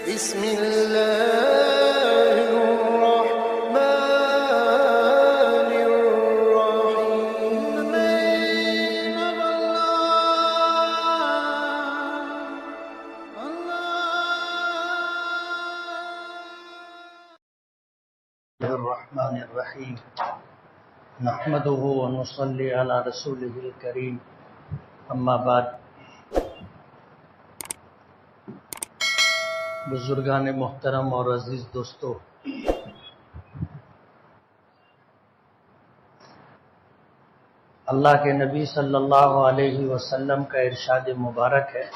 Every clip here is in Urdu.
بسم الله الرحمن الرحيم. الرحمن الرحیم نحمده ونصلی علی رسوله الکریم اما بعد. بزرگان محترم اور عزیز دوستو، اللہ کے نبی صلی اللہ علیہ وسلم کا ارشاد مبارک ہے،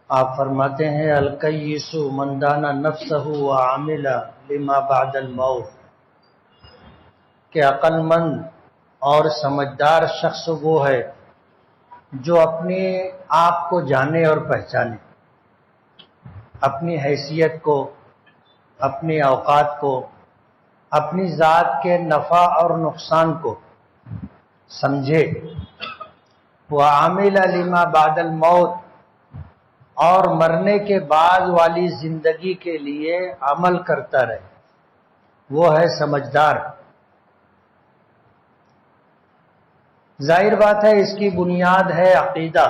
آپ فرماتے ہیں الکیس من دان نفسہ وعمل لما بعد الموت، کہ عقل مند اور سمجھدار شخص وہ ہے جو اپنے آپ کو جانے اور پہچانے، اپنی حیثیت کو، اپنے اوقات کو، اپنی ذات کے نفع اور نقصان کو سمجھے، وعمل لما بعد الموت، اور مرنے کے بعد والی زندگی کے لیے عمل کرتا رہے، وہ ہے سمجھدار. ظاہر بات ہے اس کی بنیاد ہے عقیدہ،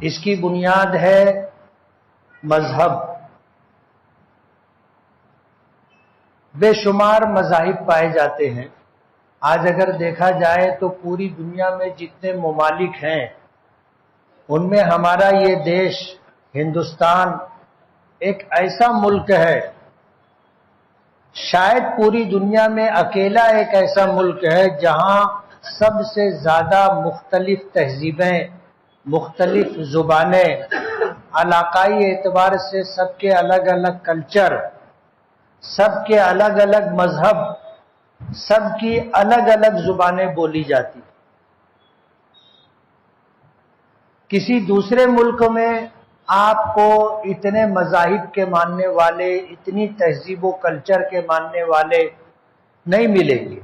اس کی بنیاد ہے مذہب. بے شمار مذاہب پائے جاتے ہیں. آج اگر دیکھا جائے تو پوری دنیا میں جتنے ممالک ہیں ان میں ہمارا یہ دیش ہندوستان ایک ایسا ملک ہے، شاید پوری دنیا میں اکیلا ایک ایسا ملک ہے جہاں سب سے زیادہ مختلف تہذیبیں، مختلف زبانیں، علاقائی اعتبار سے سب کے الگ الگ کلچر، سب کے الگ الگ مذہب، سب کی الگ الگ زبانیں بولی جاتی. کسی دوسرے ملک میں آپ کو اتنے مذاہب کے ماننے والے، اتنی تہذیب و کلچر کے ماننے والے نہیں ملیں گے.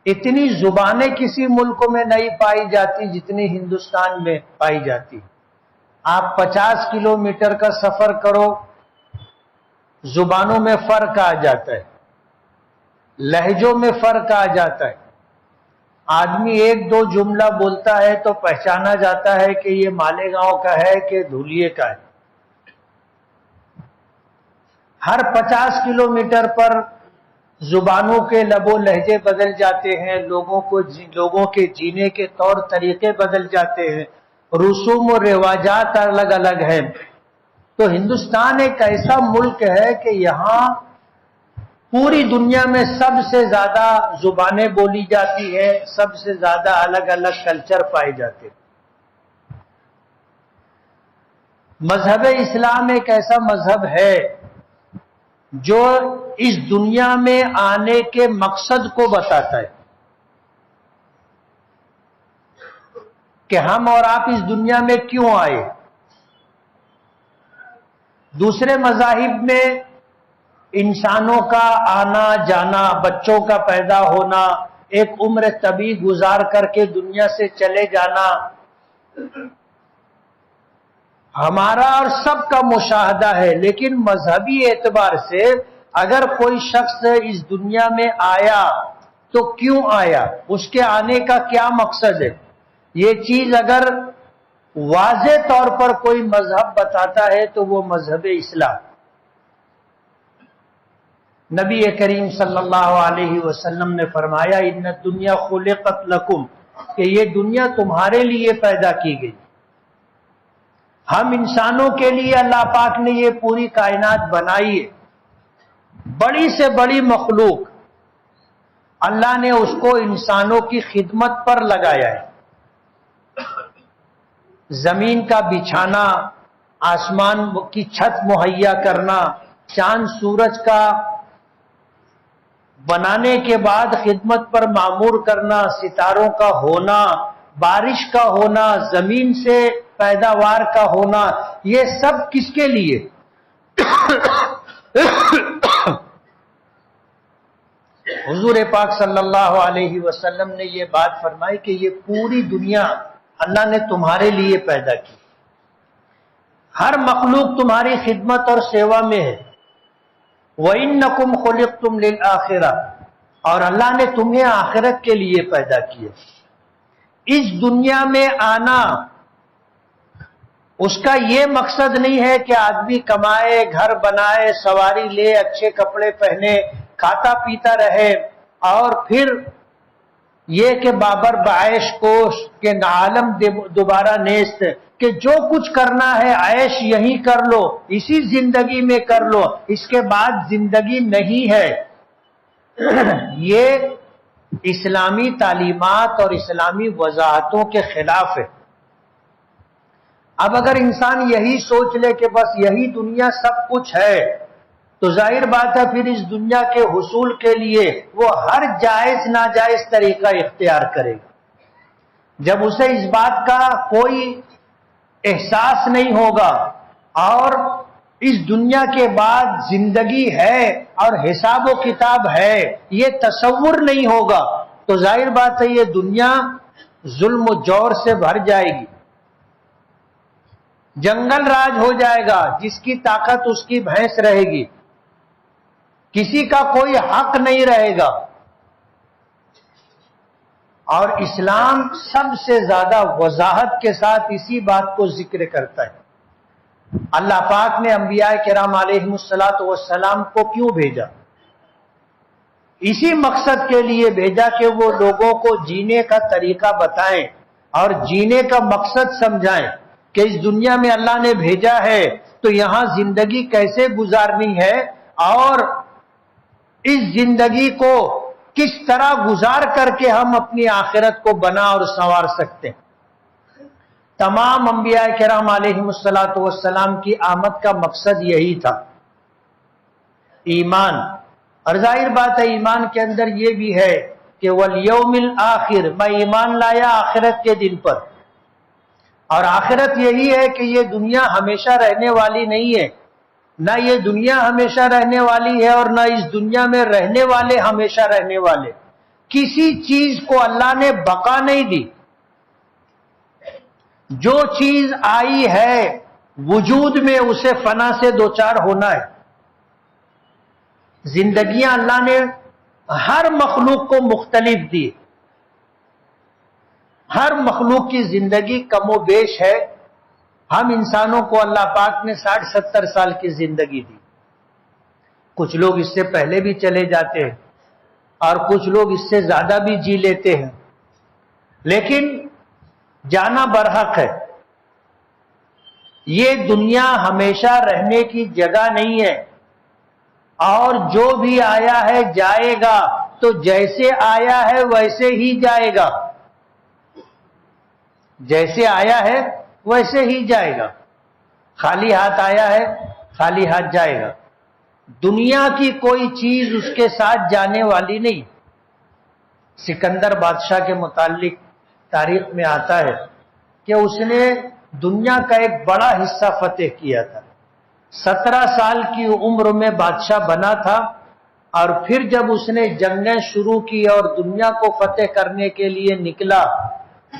اتنی زبانیں کسی ملک میں نہیں پائی جاتی جتنی ہندوستان میں پائی جاتی. آپ 50 کلومیٹر کا سفر کرو، زبانوں میں فرق آ جاتا ہے، لہجوں میں فرق آ جاتا ہے. آدمی ایک دو جملہ بولتا ہے تو پہچانا جاتا ہے کہ یہ مالیگاؤں کا ہے کہ دھولیے کا ہے. ہر 50 کلومیٹر پر زبانوں کے لب و لہجے بدل جاتے ہیں، لوگوں کے جینے کے طور طریقے بدل جاتے ہیں، رسوم و رواجات الگ الگ ہیں. تو ہندوستان ایک ایسا ملک ہے کہ یہاں پوری دنیا میں سب سے زیادہ زبانیں بولی جاتی ہیں، سب سے زیادہ الگ الگ کلچر پائے جاتے ہیں. مذہب اسلام ایک ایسا مذہب ہے جو اس دنیا میں آنے کے مقصد کو بتاتا ہے کہ ہم اور آپ اس دنیا میں کیوں آئے. دوسرے مذاہب میں انسانوں کا آنا جانا، بچوں کا پیدا ہونا، ایک عمر طویل گزار کر کے دنیا سے چلے جانا، ہمارا اور سب کا مشاہدہ ہے. لیکن مذہبی اعتبار سے اگر کوئی شخص اس دنیا میں آیا تو کیوں آیا، اس کے آنے کا کیا مقصد ہے، یہ چیز اگر واضح طور پر کوئی مذہب بتاتا ہے تو وہ مذہب اسلام. نبی کریم صلی اللہ علیہ وسلم نے فرمایا ان الدنیا خلقت لکم، کہ یہ دنیا تمہارے لیے پیدا کی گئی. ہم انسانوں کے لیے اللہ پاک نے یہ پوری کائنات بنائی ہے، بڑی سے بڑی مخلوق اللہ نے اس کو انسانوں کی خدمت پر لگایا ہے. زمین کا بچھانا، آسمان کی چھت مہیا کرنا، چاند سورج کا بنانے کے بعد خدمت پر معمور کرنا، ستاروں کا ہونا، بارش کا ہونا، زمین سے پیداوار کا ہونا، یہ سب کس کے لیے؟ حضور پاک صلی اللہ علیہ وسلم نے یہ بات فرمائی کہ یہ پوری دنیا اللہ نے تمہارے لیے پیدا کی. ہر مخلوق تمہاری خدمت اور سیوا میں ہے۔ وَإِنَّكُمْ خُلِقْتُمْ لِلْآخِرَةِ، اور اللہ نے تمہیں آخرت کے لیے پیدا کیا۔ اس دنیا میں آنا اس کا یہ مقصد نہیں ہے کہ آدمی کمائے، گھر بنائے، سواری لے، اچھے کپڑے پہنے، کھاتا پیتا رہے، اور پھر یہ کہ بابر بعیش کوش کہ عالم دوبارہ نیست، کہ جو کچھ کرنا ہے عیش یہی کر لو، اسی زندگی میں کر لو، اس کے بعد زندگی نہیں ہے۔ یہ اسلامی تعلیمات اور اسلامی وضاحتوں کے خلاف ہے۔ اب اگر انسان یہی سوچ لے کہ بس یہی دنیا سب کچھ ہے، تو ظاہر بات ہے پھر اس دنیا کے حصول کے لیے وہ ہر جائز ناجائز طریقہ اختیار کرے گا۔ جب اسے اس بات کا کوئی احساس نہیں ہوگا اور اس دنیا کے بعد زندگی ہے اور حساب و کتاب ہے یہ تصور نہیں ہوگا، تو ظاہر بات ہے یہ دنیا ظلم و جور سے بھر جائے گی، جنگل راج ہو جائے گا، جس کی طاقت اس کی بھینس رہے گی، کسی کا کوئی حق نہیں رہے گا۔ اور اسلام سب سے زیادہ وضاحت کے ساتھ اسی بات کو ذکر کرتا ہے۔ اللہ پاک نے انبیاء کرام علیہم الصلاۃ والسلام کو کیوں بھیجا؟ اسی مقصد کے لیے بھیجا کہ وہ لوگوں کو جینے کا طریقہ بتائیں اور جینے کا مقصد سمجھائیں کہ اس دنیا میں اللہ نے بھیجا ہے تو یہاں زندگی کیسے گزارنی ہے اور اس زندگی کو کس طرح گزار کر کے ہم اپنی آخرت کو بنا اور سنوار سکتے ہیں۔ تمام انبیاء کرام علیہم الصلاۃ والسلام کی آمد کا مقصد یہی تھا، ایمان۔ اور ظاہر بات ہے ایمان کے اندر یہ بھی ہے کہ والیوم الآخر، میں ایمان لایا آخرت کے دن پر، اور آخرت یہی ہے کہ یہ دنیا ہمیشہ رہنے والی نہیں ہے، نہ یہ دنیا ہمیشہ رہنے والی ہے اور نہ اس دنیا میں رہنے والے ہمیشہ رہنے والے۔ کسی چیز کو اللہ نے بقا نہیں دی، جو چیز آئی ہے وجود میں اسے فنا سے دوچار ہونا ہے۔ زندگیاں اللہ نے ہر مخلوق کو مختلف دی، ہر مخلوق کی زندگی کم و بیش ہے۔ ہم انسانوں کو اللہ پاک نے 60-70 سال کی زندگی دی، کچھ لوگ اس سے پہلے بھی چلے جاتے ہیں اور کچھ لوگ اس سے زیادہ بھی جی لیتے ہیں، لیکن جانا برحق ہے۔ یہ دنیا ہمیشہ رہنے کی جگہ نہیں ہے، اور جو بھی آیا ہے جائے گا، تو جیسے آیا ہے ویسے ہی جائے گا، جیسے آیا ہے ویسے ہی جائے گا۔ خالی ہاتھ آیا ہے خالی ہاتھ جائے گا۔ دنیا کی کوئی چیز اس کے ساتھ جانے والی نہیں۔ سکندر بادشاہ کے متعلق تاریخ میں آتا ہے کہ اس نے دنیا کا ایک بڑا حصہ فتح کیا تھا، 17 سال کی عمر میں بادشاہ بنا تھا، اور پھر جب اس نے جنگیں شروع کی اور دنیا کو فتح کرنے کے لیے نکلا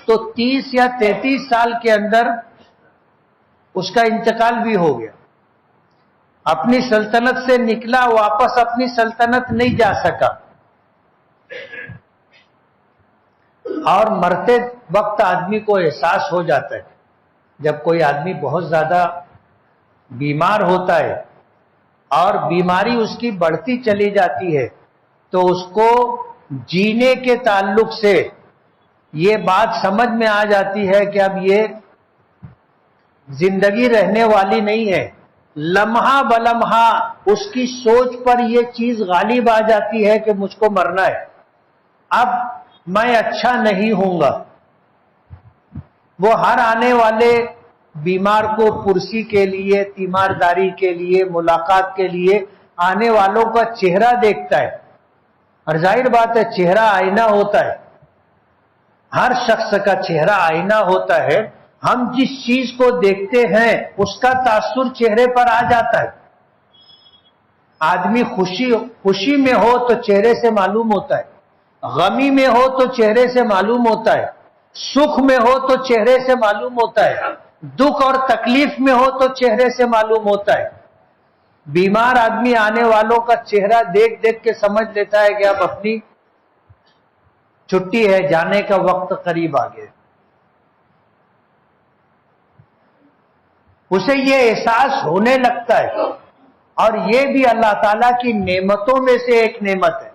تو 30 یا 33 سال کے اندر اس کا انتقال بھی ہو گیا۔ اپنی سلطنت سے نکلا، واپس اپنی سلطنت نہیں جا سکا، اور مرتے وقت آدمی کو احساس ہو جاتا ہے جب کوئی آدمی بہت زیادہ بیمار ہوتا ہے اور بیماری اس کی بڑھتی چلی جاتی ہے، تو اس کو جینے کے تعلق سے یہ بات سمجھ میں آ جاتی ہے کہ اب یہ زندگی رہنے والی نہیں ہے۔ لمحہ بلمحہ اس کی سوچ پر یہ چیز غالب آ جاتی ہے کہ مجھ کو مرنا ہے، اب میں اچھا نہیں ہوں گا۔ وہ ہر آنے والے بیمار کو پرسی کے لیے، تیمارداری کے لیے، ملاقات کے لیے آنے والوں کا چہرہ دیکھتا ہے، اور ظاہر بات ہے چہرہ آئینہ ہوتا ہے، ہر شخص کا چہرہ آئینہ ہوتا ہے۔ ہم جس چیز کو دیکھتے ہیں اس کا تاثر چہرے پر آ جاتا ہے۔ آدمی خوشی میں ہو تو چہرے سے معلوم ہوتا ہے، غمی میں ہو تو چہرے سے معلوم ہوتا ہے، سکھ میں ہو تو چہرے سے معلوم ہوتا ہے۔ دکھ اور تکلیف میں ہو تو چہرے سے معلوم ہوتا ہے. بیمار آدمی آنے والوں کا چہرہ دیکھ دیکھ کے سمجھ لیتا ہے کہ اب اپنی چھٹی ہے، جانے کا وقت قریب آ گیا. اسے یہ احساس ہونے لگتا ہے. اور یہ بھی اللہ تعالیٰ کی نعمتوں میں سے ایک نعمت ہے.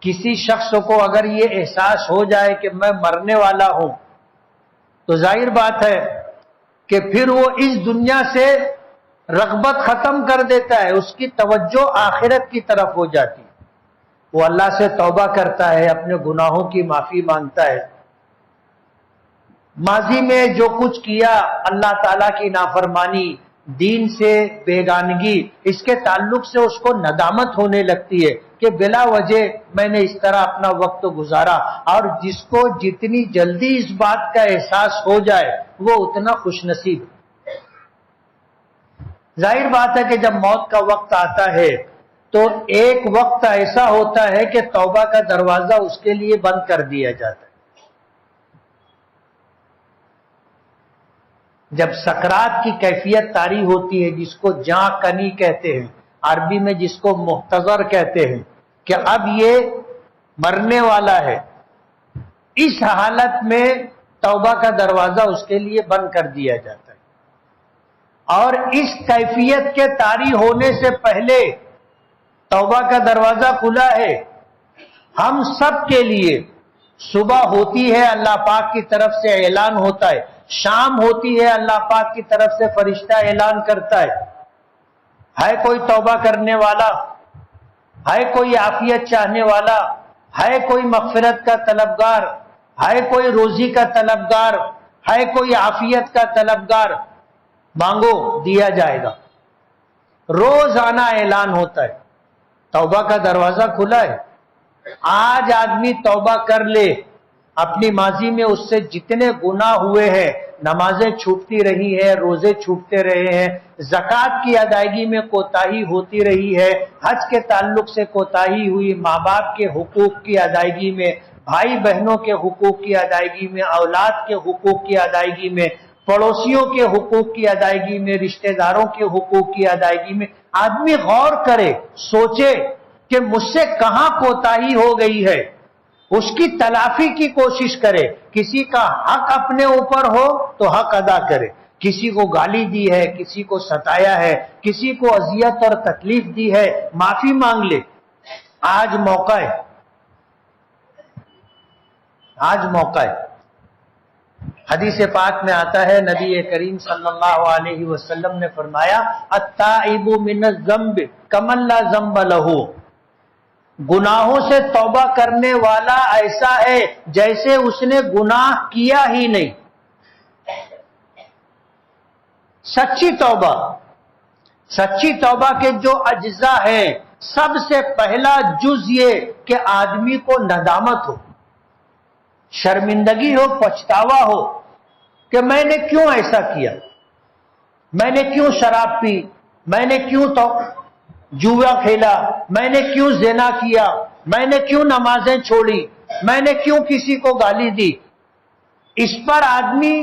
کسی شخص کو اگر یہ احساس ہو جائے کہ میں مرنے والا ہوں تو ظاہر بات ہے کہ پھر وہ اس دنیا سے رغبت ختم کر دیتا ہے، اس کی توجہ آخرت کی طرف ہو جاتی ہے. وہ اللہ سے توبہ کرتا ہے، اپنے گناہوں کی معافی مانگتا ہے. ماضی میں جو کچھ کیا، اللہ تعالیٰ کی نافرمانی، دین سے بیگانگی، اس کے تعلق سے اس کو ندامت ہونے لگتی ہے کہ بلا وجہ میں نے اس طرح اپنا وقت گزارا. اور جس کو جتنی جلدی اس بات کا احساس ہو جائے وہ اتنا خوش نصیب. ظاہر بات ہے کہ جب موت کا وقت آتا ہے تو ایک وقت ایسا ہوتا ہے کہ توبہ کا دروازہ اس کے لیے بند کر دیا جاتا ہے. جب سکرات کی کیفیت طاری ہوتی ہے، جس کو جاں کنی کہتے ہیں، عربی میں جس کو محتضر کہتے ہیں، کہ اب یہ مرنے والا ہے، اس حالت میں توبہ کا دروازہ اس کے لیے بند کر دیا جاتا ہے. اور اس کیفیت کے طاری ہونے سے پہلے توبہ کا دروازہ کھلا ہے ہم سب کے لیے. صبح ہوتی ہے اللہ پاک کی طرف سے اعلان ہوتا ہے، شام ہوتی ہے اللہ پاک کی طرف سے فرشتہ اعلان کرتا ہے کوئی توبہ کرنے والا، ہے کوئی عافیت چاہنے والا، ہے کوئی مغفرت کا طلبگار، ہے کوئی روزی کا طلبگار، ہے کوئی عافیت کا طلبگار، مانگو دیا جائے گا. روزانہ اعلان ہوتا ہے. توبہ کا دروازہ کھلا ہے. آج آدمی توبہ کر لے، اپنی ماضی میں اس سے جتنے گناہ ہوئے ہیں، نمازیں چھوٹتی رہی ہے، روزے چھوٹتے رہے ہیں، زکوٰۃ کی ادائیگی میں کوتاہی ہوتی رہی ہے، حج کے تعلق سے کوتاہی ہوئی، ماں باپ کے حقوق کی ادائیگی میں، بھائی بہنوں کے حقوق کی ادائیگی میں، اولاد کے حقوق کی ادائیگی میں، پڑوسیوں کے حقوق کی ادائیگی میں، رشتہ داروں کے حقوق کی ادائیگی میں. آدمی غور کرے، سوچے کہ مجھ سے کہاں کوتاہی ہو گئی ہے، اس کی تلافی کی کوشش کرے. کسی کا حق اپنے اوپر ہو تو حق ادا کرے. کسی کو گالی دی ہے، کسی کو ستایا ہے، کسی کو اذیت اور تکلیف دی ہے، معافی مانگ لے. آج موقع ہے، آج موقع ہے. حدیث پاک میں آتا ہے، نبی کریم صلی اللہ علیہ وسلم نے فرمایا، التائب من الذنب کمن لا ذنب لہ. گناہوں سے توبہ کرنے والا ایسا ہے جیسے اس نے گناہ کیا ہی نہیں. سچی توبہ، سچی توبہ کے جو اجزاء ہیں، سب سے پہلا جز یہ کہ آدمی کو ندامت ہو، شرمندگی ہو، پچھتاوا ہو کہ میں نے کیوں ایسا کیا، میں نے کیوں شراب پی، میں نے کیوں تو جوا کھیلا، میں نے کیوں زنا کیا، میں نے کیوں نمازیں چھوڑی، میں نے کیوں کسی کو گالی دی. اس پر آدمی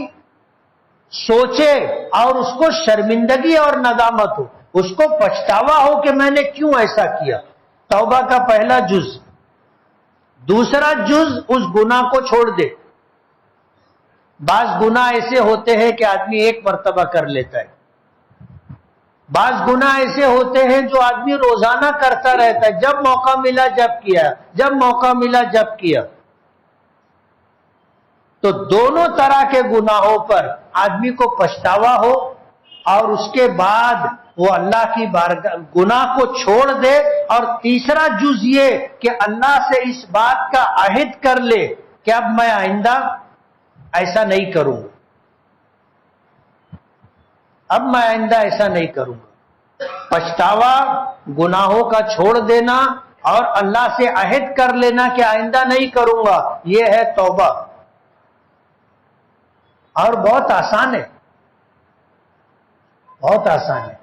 سوچے اور اس کو شرمندگی اور ندامت ہو، اس کو پچھتاوا ہو کہ میں نے کیوں ایسا کیا. توبہ کا پہلا جز. دوسرا جز اس گناہ کو چھوڑ دے. بعض گناہ ایسے ہوتے ہیں کہ آدمی ایک مرتبہ کر لیتا ہے، بعض گناہ ایسے ہوتے ہیں جو آدمی روزانہ کرتا رہتا ہے، جب موقع ملا جب کیا، جب موقع ملا جب کیا. تو دونوں طرح کے گناہوں پر آدمی کو پچھتاوا ہو اور اس کے بعد وہ اللہ کی بارگاہ گناہ کو چھوڑ دے. اور تیسرا جز یہ کہ اللہ سے اس بات کا عہد کر لے کہ اب میں آئندہ ایسا نہیں کروں گا، اب میں آئندہ ایسا نہیں کروں گا. پچھتاوا، گناہوں کا چھوڑ دینا اور اللہ سے عہد کر لینا کہ آئندہ نہیں کروں گا، یہ ہے توبہ. اور بہت آسان ہے، بہت آسان ہے.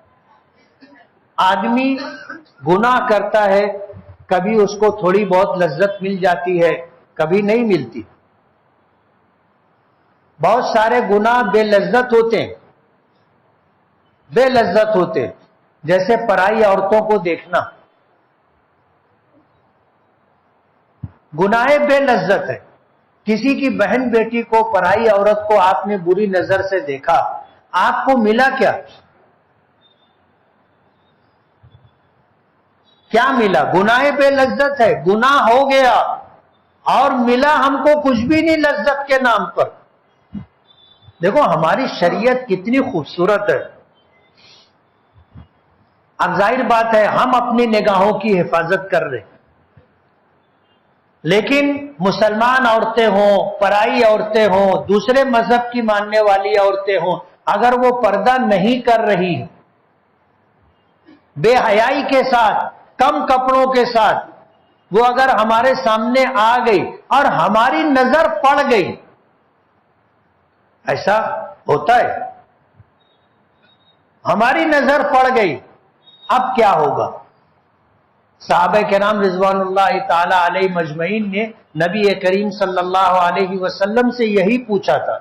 آدمی گناہ کرتا ہے، کبھی اس کو تھوڑی بہت لذت مل جاتی ہے، کبھی نہیں ملتی. بہت سارے گناہ بے لذت ہوتے ہیں، بے لذت ہوتے ہیں، جیسے پرائی عورتوں کو دیکھنا. گناہ بے لذت ہے. کسی کی بہن بیٹی کو، پرائی عورت کو آپ نے بری نظر سے دیکھا، آپ کو ملا کیا؟ کیا ملا؟ گناہ بے لذت ہے، گناہ ہو گیا اور ملا ہم کو کچھ بھی نہیں لذت کے نام پر. دیکھو ہماری شریعت کتنی خوبصورت ہے. اب ظاہر بات ہے ہم اپنی نگاہوں کی حفاظت کر رہے، لیکن مسلمان عورتیں ہوں، پرائی عورتیں ہوں، دوسرے مذہب کی ماننے والی عورتیں ہوں، اگر وہ پردہ نہیں کر رہی، بے حیائی کے ساتھ، کم کپڑوں کے ساتھ وہ اگر ہمارے سامنے آ گئی اور ہماری نظر پڑ گئی، ایسا ہوتا ہے، ہماری نظر پڑ گئی، اب کیا ہوگا؟ صحابہ کرام رضوان اللہ تعالی علیہ مجمعین نے نبی کریم صلی اللہ علیہ وسلم سے یہی پوچھا تھا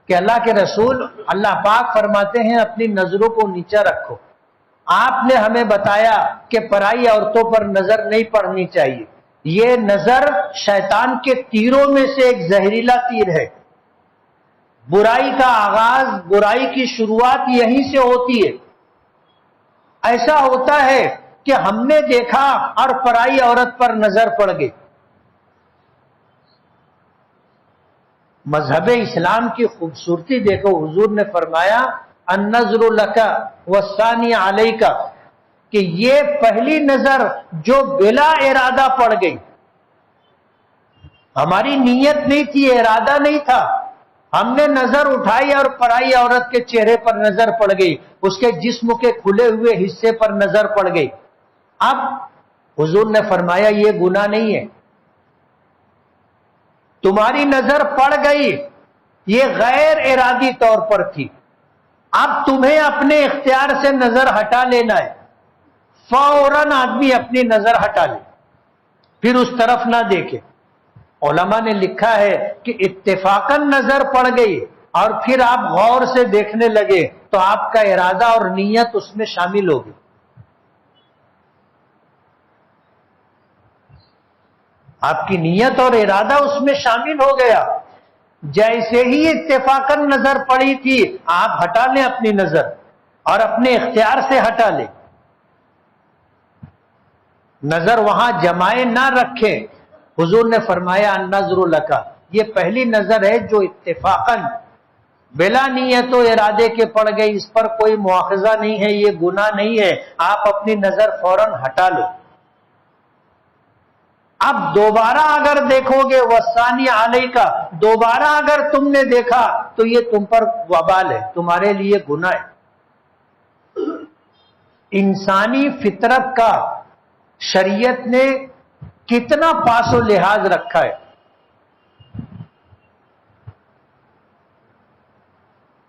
کہ اللہ کے رسول، اللہ پاک فرماتے ہیں اپنی نظروں کو نیچا رکھو. آپ نے ہمیں بتایا کہ پرائی عورتوں پر نظر نہیں پڑنی چاہیے. یہ نظر شیطان کے تیروں میں سے ایک زہریلا تیر ہے. برائی کا آغاز، برائی کی شروعات یہیں سے ہوتی ہے. ایسا ہوتا ہے کہ ہم نے دیکھا اور پرائی عورت پر نظر پڑ گئی. مذہب اسلام کی خوبصورتی دیکھو، حضور نے فرمایا النظر لک والثانی علیک، کہ یہ پہلی نظر جو بلا ارادہ پڑ گئی، ہماری نیت نہیں تھی، ارادہ نہیں تھا، ہم نے نظر اٹھائی اور پرائی عورت کے چہرے پر نظر پڑ گئی، اس کے جسم کے کھلے ہوئے حصے پر نظر پڑ گئی. اب حضور نے فرمایا یہ گناہ نہیں ہے، تمہاری نظر پڑ گئی، یہ غیر ارادی طور پر تھی، اب تمہیں اپنے اختیار سے نظر ہٹا لینا ہے. فوراً آدمی اپنی نظر ہٹا لے، پھر اس طرف نہ دیکھے. علماء نے لکھا ہے کہ اتفاقاً نظر پڑ گئی اور پھر آپ غور سے دیکھنے لگے تو آپ کا ارادہ اور نیت اس میں شامل ہوگی. آپ کی نیت اور ارادہ اس میں شامل ہو گیا. جیسے ہی اتفاقاً نظر پڑی تھی، آپ ہٹا لیں اپنی نظر اور اپنے اختیار سے ہٹا لیں. نظر وہاں جمائے نہ رکھیں. حضور نے فرمایا النظر لک، یہ پہلی نظر ہے جو اتفاقاً بلا نیت و ارادے کے پڑ گئی، اس پر کوئی مواخذہ نہیں ہے، یہ گناہ نہیں ہے، آپ اپنی نظر فوراً ہٹا لو. اب دوبارہ اگر دیکھو گے والثانی علیک، دوبارہ اگر تم نے دیکھا تو یہ تم پر وبال ہے، تمہارے لیے گناہ ہے. انسانی فطرت کا شریعت نے کتنا پاس و لحاظ رکھا ہے.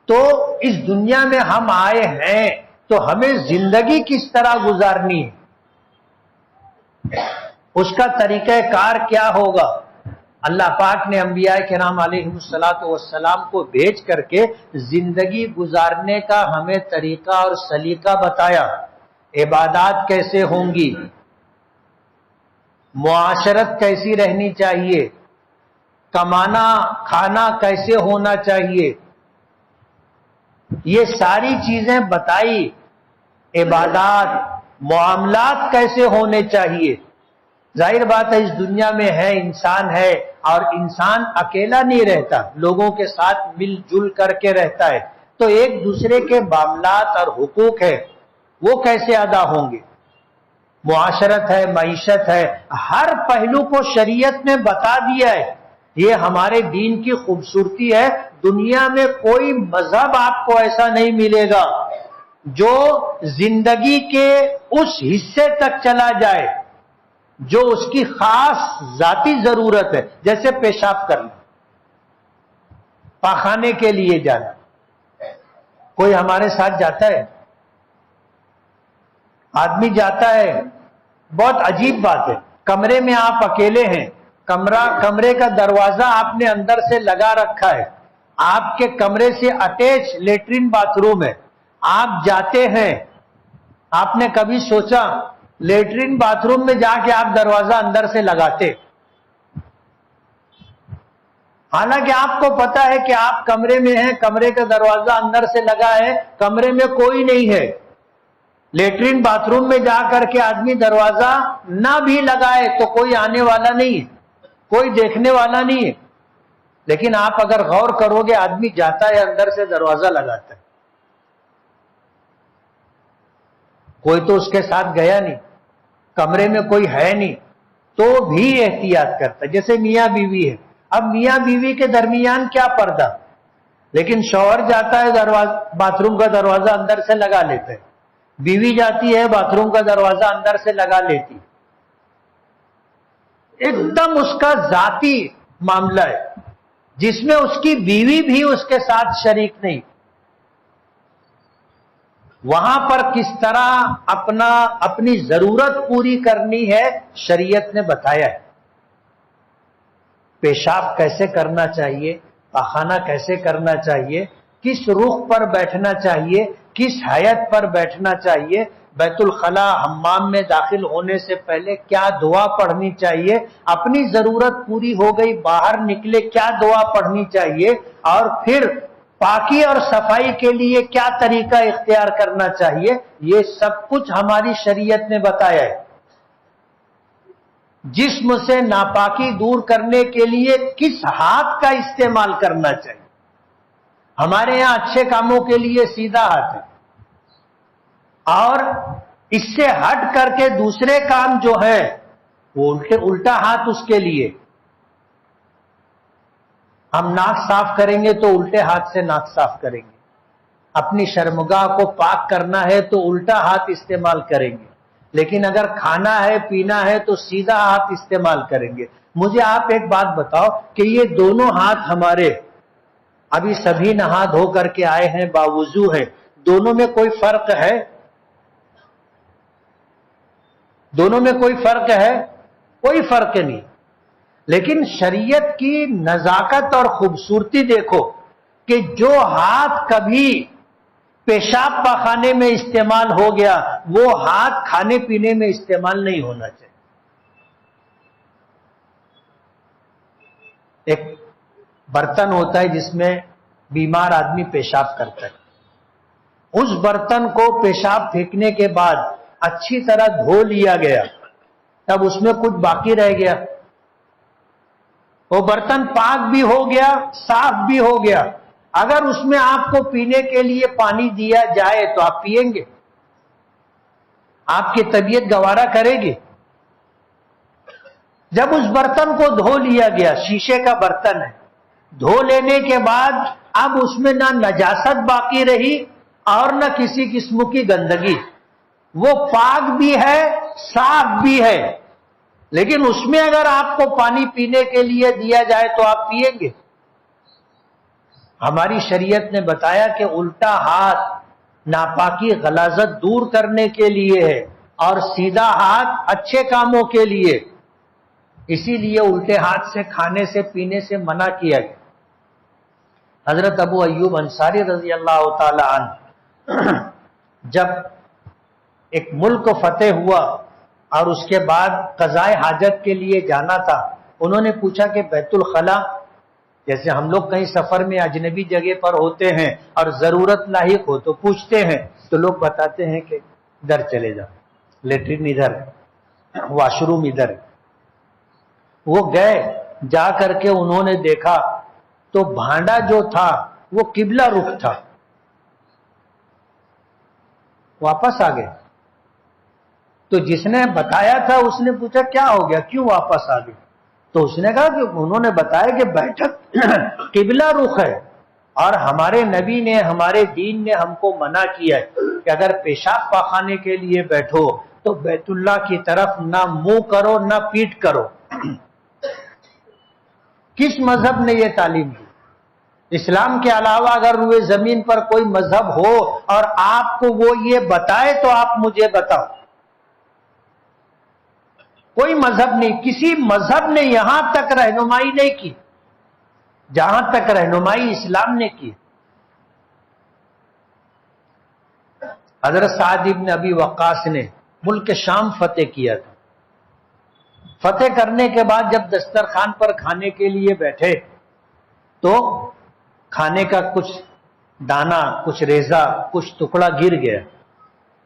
تو اس دنیا میں ہم آئے ہیں تو ہمیں زندگی کس طرح گزارنی ہے، اس کا طریقہ کار کیا ہوگا. اللہ پاک نے انبیاء کرام علیہ الصلوۃ والسلام کو بھیج کر کے زندگی گزارنے کا ہمیں طریقہ اور سلیقہ بتایا. عبادات کیسے ہوں گی، معاشرت کیسی رہنی چاہیے، کمانا کھانا کیسے ہونا چاہیے، یہ ساری چیزیں بتائی. عبادات، معاملات کیسے ہونے چاہیے. ظاہر بات ہے اس دنیا میں ہے، انسان ہے اور انسان اکیلا نہیں رہتا، لوگوں کے ساتھ مل جل کر کے رہتا ہے، تو ایک دوسرے کے معاملات اور حقوق ہے وہ کیسے ادا ہوں گے. معاشرت ہے، معیشت ہے، ہر پہلو کو شریعت نے بتا دیا ہے. یہ ہمارے دین کی خوبصورتی ہے. دنیا میں کوئی مذہب آپ کو ایسا نہیں ملے گا جو زندگی کے اس حصے تک چلا جائے جو اس کی خاص ذاتی ضرورت ہے، جیسے پیشاب کرنا، پاخانے کے لیے جانا. کوئی ہمارے ساتھ جاتا ہے؟ آدمی جاتا ہے، بہت عجیب بات ہے، کمرے میں آپ اکیلے ہیں، کمرے کا دروازہ آپ نے اندر سے لگا رکھا ہے، آپ کے کمرے سے اٹیچ لیٹرین باتھ روم ہے، آپ جاتے ہیں، آپ نے کبھی سوچا لیٹرین باتھ روم میں جا کے آپ دروازہ اندر سے لگاتے، حالانکہ آپ کو پتا ہے کہ آپ کمرے میں ہیں، کمرے کا دروازہ اندر سے لگا ہے، کمرے میں کوئی نہیں ہے. لیٹرین باتھ روم میں جا کر کے آدمی دروازہ نہ بھی لگائے تو کوئی آنے والا نہیں ہے، کوئی دیکھنے والا نہیں ہے. لیکن آپ اگر غور کرو گے، آدمی جاتا ہے اندر سے دروازہ لگاتا ہے، کوئی تو اس کے ساتھ گیا نہیں، کمرے میں کوئی ہے نہیں، تو بھی احتیاط کرتا ہے. جیسے میاں بیوی ہے، اب میاں بیوی کے درمیان کیا پردہ، لیکن شوہر جاتا ہے باتھ روم کا دروازہ اندر سے لگا لیتا ہے، بیوی جاتی ہے باتھ روم کا دروازہ اندر سے لگا لیتی. ایک دم اس کا ذاتی معاملہ ہے جس میں اس کی بیوی بھی اس کے ساتھ شریک نہیں. وہاں پر کس طرح اپنی ضرورت پوری کرنی ہے شریعت نے بتایا ہے. پیشاب کیسے کرنا چاہیے، پاخانہ کیسے کرنا چاہیے، کس رخ پر بیٹھنا چاہیے، کس حیت پر بیٹھنا چاہیے، بیت الخلا حمام میں داخل ہونے سے پہلے کیا دعا پڑھنی چاہیے، اپنی ضرورت پوری ہو گئی باہر نکلے کیا دعا پڑھنی چاہیے، اور پھر پاکی اور صفائی کے لیے کیا طریقہ اختیار کرنا چاہیے، یہ سب کچھ ہماری شریعت نے بتایا ہے. جسم سے ناپاکی دور کرنے کے لیے کس ہاتھ کا استعمال کرنا چاہیے. ہمارے یہاں اچھے کاموں کے لیے سیدھا ہاتھ ہے، اور اس سے ہٹ کر کے دوسرے کام جو ہے وہ الٹا ہاتھ اس کے لیے. ہم ناک صاف کریں گے تو الٹے ہاتھ سے ناک صاف کریں گے، اپنی شرمگاہ کو پاک کرنا ہے تو الٹا ہاتھ استعمال کریں گے، لیکن اگر کھانا ہے پینا ہے تو سیدھا ہاتھ استعمال کریں گے. مجھے آپ ایک بات بتاؤ کہ یہ دونوں ہاتھ ہمارے ابھی سبھی نہا دھو کر کے آئے ہیں، باوضو ہیں، دونوں میں کوئی فرق ہے؟ دونوں میں کوئی فرق ہے؟ کوئی فرق نہیں. لیکن شریعت کی نزاکت اور خوبصورتی دیکھو کہ جو ہاتھ کبھی پیشاب پاخانے میں استعمال ہو گیا وہ ہاتھ کھانے پینے میں استعمال نہیں ہونا چاہیے. ایک برتن ہوتا ہے جس میں بیمار آدمی پیشاب کرتا ہے، اس برتن کو پیشاب پھینکنے کے بعد اچھی طرح دھو لیا گیا، تب اس میں کچھ باقی رہ گیا، وہ برتن پاک بھی ہو گیا، صاف بھی ہو گیا، اگر اس میں آپ کو پینے کے لیے پانی دیا جائے تو آپ پیئیں گے؟ آپ کی طبیعت گوارا کرے گی؟ جب اس برتن کو دھو لیا گیا، شیشے کا برتن ہے، دھو لینے کے بعد اب اس میں نہ نجاست باقی رہی اور نہ کسی قسم کی گندگی، وہ پاک بھی ہے صاف بھی ہے، لیکن اس میں اگر آپ کو پانی پینے کے لیے دیا جائے تو آپ پیئیں گے؟ ہماری شریعت نے بتایا کہ الٹا ہاتھ ناپاکی غلاظت دور کرنے کے لیے ہے اور سیدھا ہاتھ اچھے کاموں کے لیے، اسی لیے الٹے ہاتھ سے کھانے سے پینے سے منع کیا گیا. حضرت ابو ایوب انصاری رضی اللہ تعالی عنہ جب ایک ملک فتح ہوا اور اس کے بعد قضاء حاجت کے لیے جانا تھا، انہوں نے پوچھا کہ بیت الخلا، جیسے ہم لوگ کہیں سفر میں اجنبی جگہ پر ہوتے ہیں اور ضرورت لاحق ہو تو پوچھتے ہیں، تو لوگ بتاتے ہیں کہ ادھر چلے جاؤ، لیٹرین ادھر ہے، واش روم ادھر ہے. وہ گئے، جا کر کے انہوں نے دیکھا تو بھانڈا جو تھا وہ قبلہ رخ تھا. واپس آ گئے. تو جس نے بتایا تھا اس نے پوچھا کیا ہو گیا، کیوں واپس آ گئے؟ تو اس نے کہا کہ انہوں نے بتایا کہ بیٹھک قبلہ رخ ہے، اور ہمارے نبی نے، ہمارے دین نے ہم کو منع کیا ہے کہ اگر پیشاب پاخانے کے لیے بیٹھو تو بیت اللہ کی طرف نہ منہ کرو نہ پیٹ کرو. کس مذہب نے یہ تعلیم دی؟ اسلام کے علاوہ اگر روئے زمین پر کوئی مذہب ہو اور آپ کو وہ یہ بتائے تو آپ مجھے بتاؤ. کوئی مذہب نہیں، کسی مذہب نے یہاں تک رہنمائی نہیں کی جہاں تک رہنمائی اسلام نے کی. حضرت سعد ابن ابی وقاص نے ملک شام فتح کیا تھا. فتح کرنے کے بعد جب دسترخوان پر کھانے کے لیے بیٹھے تو کھانے کا کچھ دانا، کچھ ریزہ، کچھ ٹکڑا گر گیا.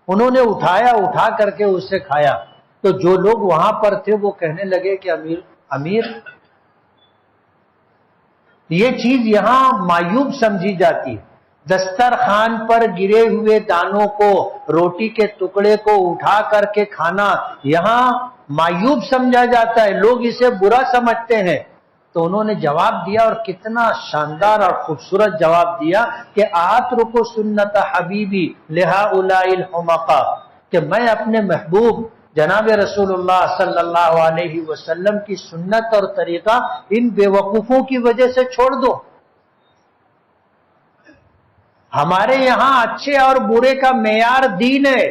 انہوں نے اٹھایا، اٹھا کر کے اسے کھایا. تو جو لوگ وہاں پر تھے وہ کہنے لگے کہ امیر یہ چیز یہاں معیوب سمجھی جاتی ہے. دسترخوان پر گرے ہوئے دانوں کو، روٹی کے ٹکڑے کو اٹھا کر کے کھانا یہاں معیوب سمجھا جاتا ہے، لوگ اسے برا سمجھتے ہیں. تو انہوں نے جواب دیا، اور کتنا شاندار اور خوبصورت جواب دیا کہ آترک سنت حبیبی لہؤلاء الحمقاء، کہ میں اپنے محبوب جناب رسول اللہ صلی اللہ علیہ وسلم کی سنت اور طریقہ ان بے وقوفوں کی وجہ سے چھوڑ دو. ہمارے یہاں اچھے اور برے کا معیار دین ہے،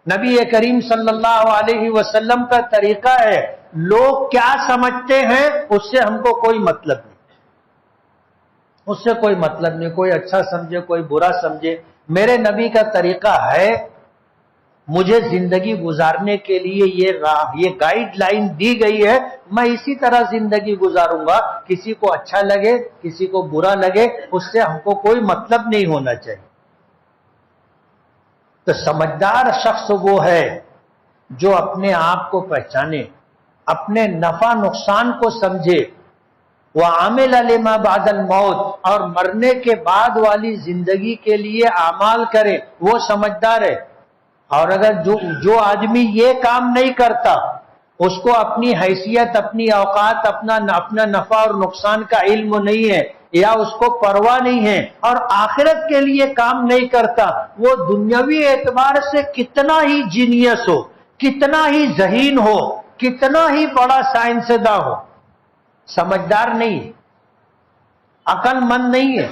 نبی کریم صلی اللہ علیہ وسلم کا طریقہ ہے. لوگ کیا سمجھتے ہیں اس سے ہم کو کوئی مطلب نہیں، اس سے کوئی مطلب نہیں. کوئی اچھا سمجھے، کوئی برا سمجھے. میرے نبی کا طریقہ ہے، مجھے زندگی گزارنے کے لیے یہ گائیڈ لائن دی گئی ہے، میں اسی طرح زندگی گزاروں گا. کسی کو اچھا لگے، کسی کو برا لگے، اس سے ہم کو کوئی مطلب نہیں ہونا چاہیے. تو سمجھدار شخص وہ ہے جو اپنے آپ کو پہچانے، اپنے نفع نقصان کو سمجھے. وَعَمِلَ لِمَا بَعْدَ الْمَوْتِ، اور مرنے کے بعد والی زندگی کے لیے اعمال کرے، وہ سمجھدار ہے. اور اگر جو آدمی یہ کام نہیں کرتا، اس کو اپنی حیثیت، اپنی اوقات، اپنا نفع اور نقصان کا علم نہیں ہے، یا اس کو پرواہ نہیں ہے، اور آخرت کے لیے کام نہیں کرتا، وہ دنیاوی اعتبار سے کتنا ہی جینیس ہو، کتنا ہی ذہین ہو، کتنا ہی بڑا سائنسداں ہو، سمجھدار نہیں ہے، عقل مند نہیں ہے.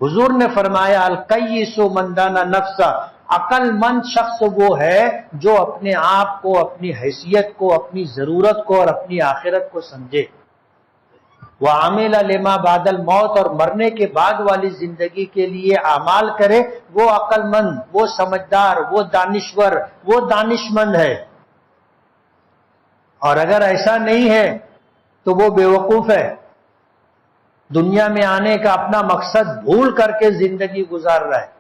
حضور نے فرمایا القیس من دان نفسہ، عقل مند شخص وہ ہے جو اپنے آپ کو، اپنی حیثیت کو، اپنی ضرورت کو اور اپنی آخرت کو سمجھے. وَعَمِلَ لِمَا بَعْدَ الْمَوْتِ، اور مرنے کے بعد والی زندگی کے لیے اعمال کرے، وہ عقل مند، وہ سمجھدار، وہ دانشور، وہ دانشمند ہے. اور اگر ایسا نہیں ہے تو وہ بیوقوف ہے، دنیا میں آنے کا اپنا مقصد بھول کر کے زندگی گزار رہا ہے.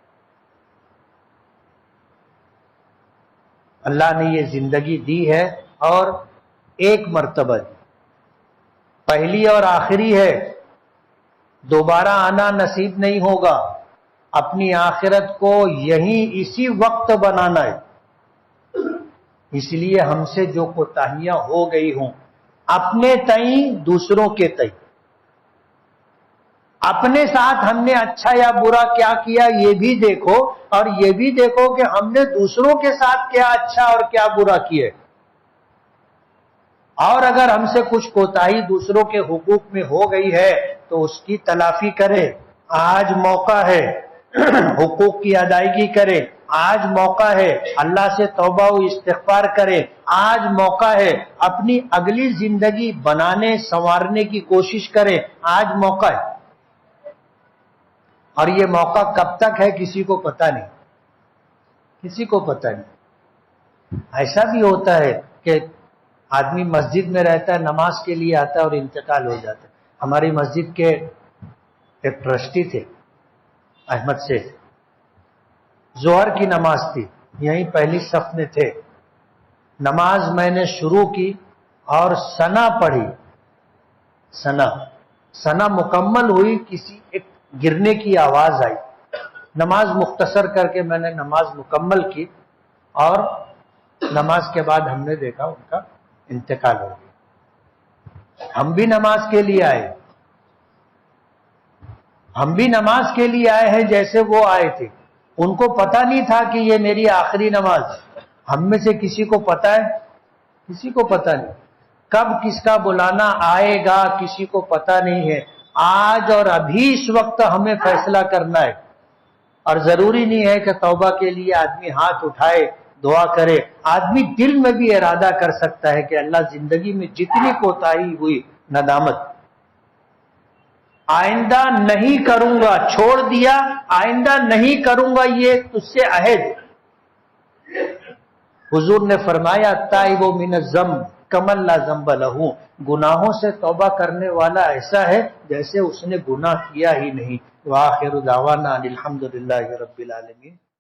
اللہ نے یہ زندگی دی ہے اور ایک مرتبہ دی، پہلی اور آخری ہے، دوبارہ آنا نصیب نہیں ہوگا. اپنی آخرت کو یہیں اسی وقت بنانا ہے. اس لیے ہم سے جو کوتاہیاں ہو گئی ہوں، اپنے تئیں، دوسروں کے تئیں، اپنے ساتھ ہم نے اچھا یا برا کیا کیا یہ بھی دیکھو، اور یہ بھی دیکھو کہ ہم نے دوسروں کے ساتھ کیا اچھا اور کیا برا کیا. اور اگر ہم سے کچھ کوتاہی دوسروں کے حقوق میں ہو گئی ہے تو اس کی تلافی کرے. آج موقع ہے حقوق کی ادائیگی کرے، آج موقع ہے اللہ سے توبہ و استغفار کرے، آج موقع ہے اپنی اگلی زندگی بنانے سنوارنے کی کوشش کرے، آج موقع ہے. اور یہ موقع کب تک ہے کسی کو پتہ نہیں، کسی کو پتہ نہیں. ایسا بھی ہوتا ہے کہ آدمی مسجد میں رہتا ہے، نماز کے لیے آتا ہے اور انتقال ہو جاتا ہے. ہماری مسجد کے ایک ٹرسٹی تھے احمد سے، ظہر کی نماز تھی، یہیں پہلی صف میں تھے. نماز میں نے شروع کی اور ثنا پڑھی، ثنا مکمل ہوئی، کسی ایک گرنے کی آواز آئی. نماز مختصر کر کے میں نے نماز مکمل کی، اور نماز کے بعد ہم نے دیکھا ان کا انتقال ہو گیا. ہم بھی نماز کے لیے آئے، ہم بھی نماز کے لیے آئے ہیں جیسے وہ آئے تھے. ان کو پتہ نہیں تھا کہ یہ میری آخری نماز. ہم میں سے کسی کو پتہ ہے؟ کسی کو پتہ نہیں. کب کس کا بلانا آئے گا کسی کو پتہ نہیں ہے. آج اور ابھی اس وقت ہمیں فیصلہ کرنا ہے. اور ضروری نہیں ہے کہ توبہ کے لیے آدمی ہاتھ اٹھائے، دعا کرے. آدمی دل میں بھی ارادہ کر سکتا ہے کہ اللہ زندگی میں جتنی کوتاہی ہوئی ندامت، آئندہ نہیں کروں گا، چھوڑ دیا، آئندہ نہیں کروں گا، یہ تجھ سے عہد۔ حضور نے فرمایا تائب من الذنب کمن لا ذنب لہ، گناہوں سے توبہ کرنے والا ایسا ہے جیسے اس نے گناہ کیا ہی نہیں۔ وآخر دعوانا الحمدللہ رب العالمین۔